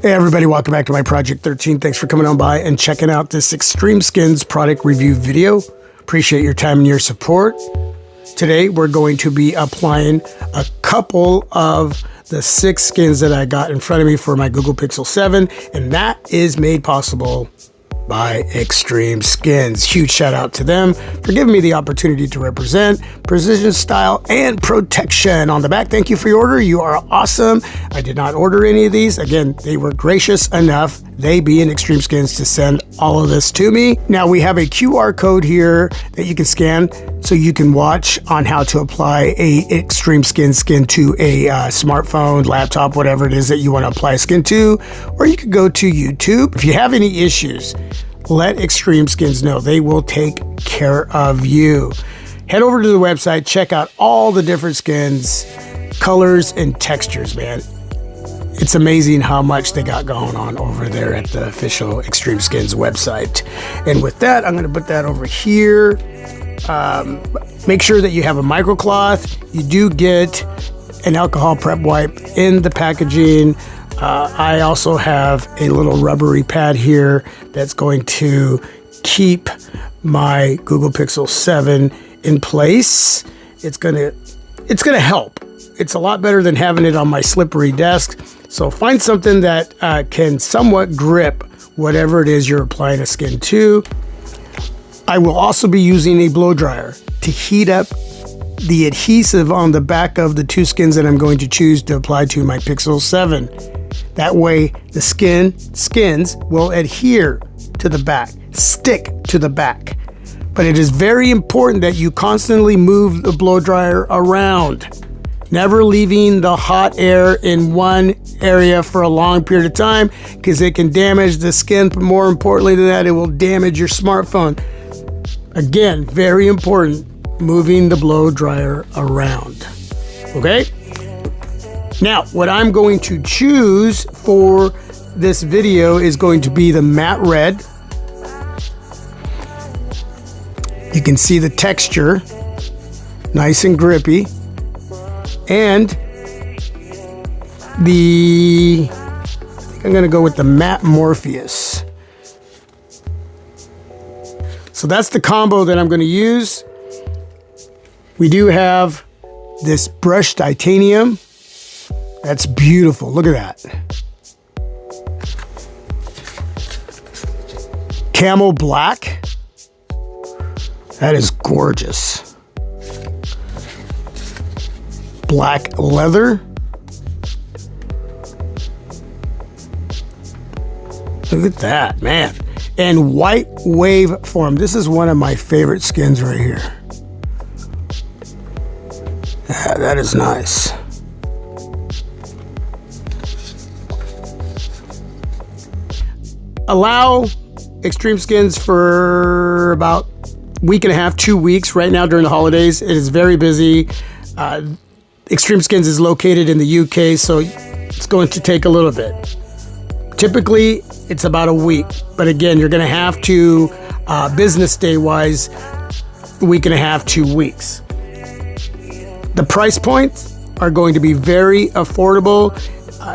Hey everybody, welcome back to my Project 13. Thanks for coming on by and checking out this XtremeSkins product review video. Appreciate your time and your support. Today we're going to be applying a couple of the 6 skins that I got in front of me for my Google Pixel 7, and that is made possible by XtremeSkins. Huge shout out to them for giving me the opportunity to represent precision, style, and protection. On the back, thank you for your order. You are awesome. I did not order any of these. Again, they were gracious enough, they being XtremeSkins, to send all of this to me. Now we have a QR code here that you can scan so you can watch on how to apply a XtremeSkins skin to a smartphone, laptop, whatever it is that you want to apply a skin to, or you could go to YouTube. If you have any issues, let XtremeSkins know. They will take care of you. Head over to the website, check out all the different skins, colors, and textures, man. It's amazing how much they got going on over there at the official XtremeSkins website. And with that, I'm going to put that over here. Make sure that you have a microcloth. You do get an alcohol prep wipe in the packaging. I also have a little rubbery pad here that's going to keep my Google Pixel 7 in place. It's gonna help. It's a lot better than having it on my slippery desk. So find something that can somewhat grip whatever it is you're applying a skin to. I will also be using a blow dryer to heat up the adhesive on the back of the 2 skins that I'm going to choose to apply to my Pixel 7. That way the skins will adhere to the back, stick to the back. But it is very important that you constantly move the blow dryer around, never leaving the hot air in one area for a long period of time, because it can damage the skin. But more importantly than that, it will damage your smartphone. Again, very important, moving the blow dryer around. Okay? Now, what I'm going to choose for this video is going to be the matte red. You can see the texture, nice and grippy. And I think I'm going to go with the matte Morpheus. So that's the combo that I'm going to use. We do have this brushed titanium. That's beautiful. Look at that. Camel black. That is gorgeous. Black leather. Look at that, man. And white wave form. This is one of my favorite skins right here. Yeah, that is nice. Allow XtremeSkins for about a week and a half, 2 weeks. Right now during the holidays, it is very busy. XtremeSkins is located in the UK, so it's going to take a little bit. Typically, it's about a week. But again, you're going to have to, business day wise, a week and a half, 2 weeks. The price points are going to be very affordable.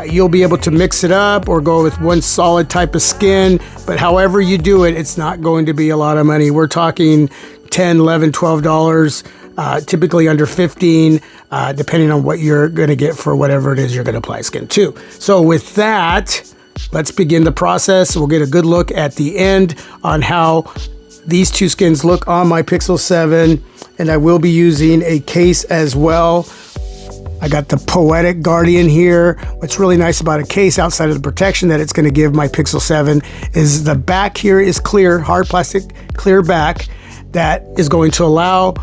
You'll be able to mix it up or go with one solid type of skin, but however you do it, it's not going to be a lot of money. We're talking $10, $11, $12, typically under $15, depending on what you're going to get for whatever it is you're going to apply skin to. So with that, let's begin the process. We'll get a good look at the end on how these 2 skins look on my Pixel 7, and I will be using a case as well. I got the Poetic Guardian here. What's really nice about a case, outside of the protection that it's going to give my Pixel 7, is the back here is clear, hard plastic, clear back, that is going to allow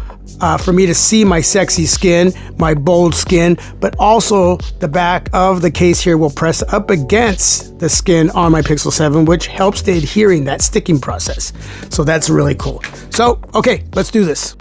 for me to see my sexy skin, my bold skin, but also the back of the case here will press up against the skin on my Pixel 7, which helps the adhering, that sticking process. So that's really cool. So, okay, let's do this.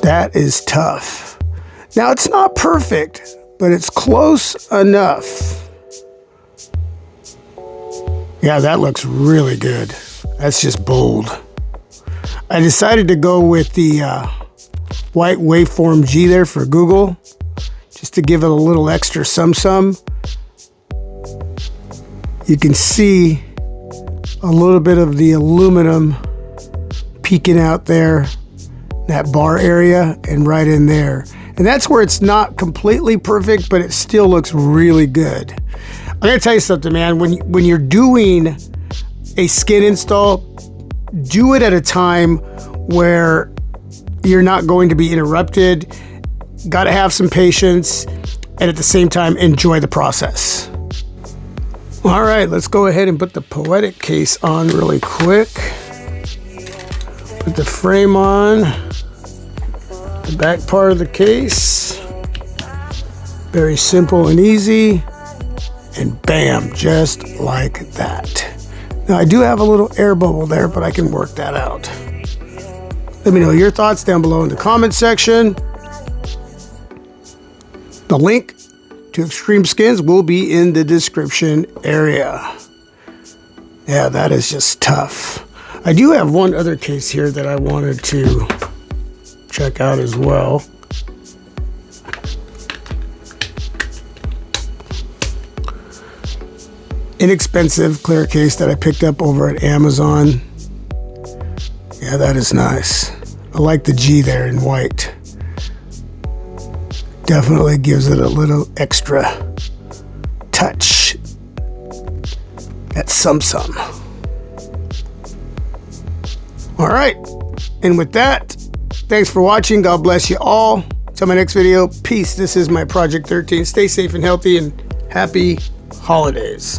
That is tough. Now, it's not perfect, but it's close enough. Yeah, that looks really good. That's just bold. I decided to go with the white waveform G there for Google, just to give it a little extra sum. You can see a little bit of the aluminum peeking out there, that bar area, and right in there. And that's where it's not completely perfect, but it still looks really good. I'm gonna tell you something, man. When you're doing a skin install, do it at a time where you're not going to be interrupted. Got to have some patience, and at the same time, enjoy the process. All right, let's go ahead and put the Poetic case on really quick. Put the frame on, the back part of the case. Very simple and easy. And bam, just like that. Now, I do have a little air bubble there, but I can work that out. Let me know your thoughts down below in the comment section. The link to XtremeSkins will be in the description area. Yeah, that is just tough. I do have one other case here that I wanted to check out as well. Inexpensive clear case that I picked up over at Amazon. Yeah, that is nice. I like the G there in white. Definitely gives it a little extra touch. That's some. All right. And with that, thanks for watching. God bless you all. Till my next video. Peace. This is my Project 13. Stay safe and healthy, and happy holidays.